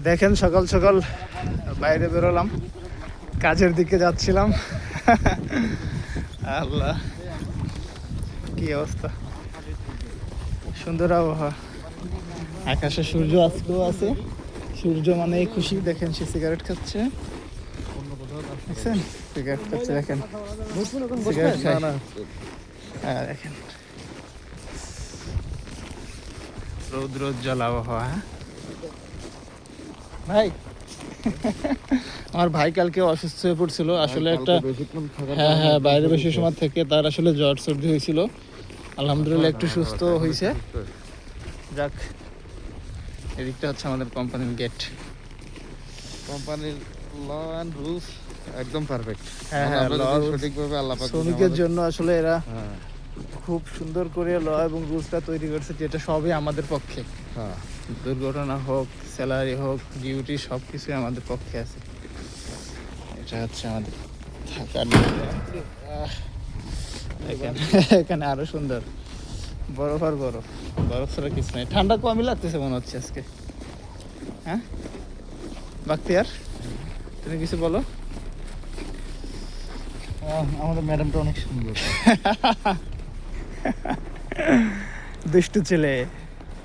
দেখেন সকাল সকাল বাইরে বেরোলাম, কাজের দিকে যাচ্ছিলাম। আল্লাহ কি অবস্থা, সুন্দর আবহাওয়া, আকাশে সূর্য আজকেও আছে। সূর্য মানে খুশি, দেখেন সে সিগারেট খাচ্ছে, দেখছেন সিগারেট খাচ্ছে, দেখেন সিগারেট খায়। হ্যাঁ দেখেন রৌদ্রোজ্জ্বল আবহাওয়া। হ্যাঁ ভাই, আমার ভাই কালকে অসুস্থ হয়ে পড়ছিল আসলে, একটা হ্যাঁ হ্যাঁ বাইরে বেশি সময় থেকে তার আসলে জ্বর সর্দি হয়েছিল। আলহামদুলিল্লাহ একটু সুস্থ হয়েছে। যাক, এদিকটা হচ্ছে আমাদের কোম্পানির গেট। কোম্পানির ল এন্ড রুলস একদম পারফেক্ট। হ্যাঁ হ্যাঁ, সঠিকভাবে আল্লাহ পাক শ্রমিকের জন্য আসলে এরা খুব সুন্দর করে ল এবং রুলসটা তৈরি করছে, যেটা সবই আমাদের পক্ষে। হ্যাঁ, দুর্ঘটনা হোক, স্যালারি হোক, ডিউটি, সব কিছুই আমাদের পক্ষে আছে। এটা হচ্ছে আমাদের থাকার এখানে আরো সুন্দর, বরফ আর বরফ, বরফ ছাড়া কিছু নেই। ঠান্ডা কমই লাগতেছে মনে হচ্ছে আজকে। হ্যাঁ বাক্তিয়ার, তুমি কিছু বলো। আমাদের ম্যাডামটা অনেক সুন্দর, দুষ্টু ছেলে।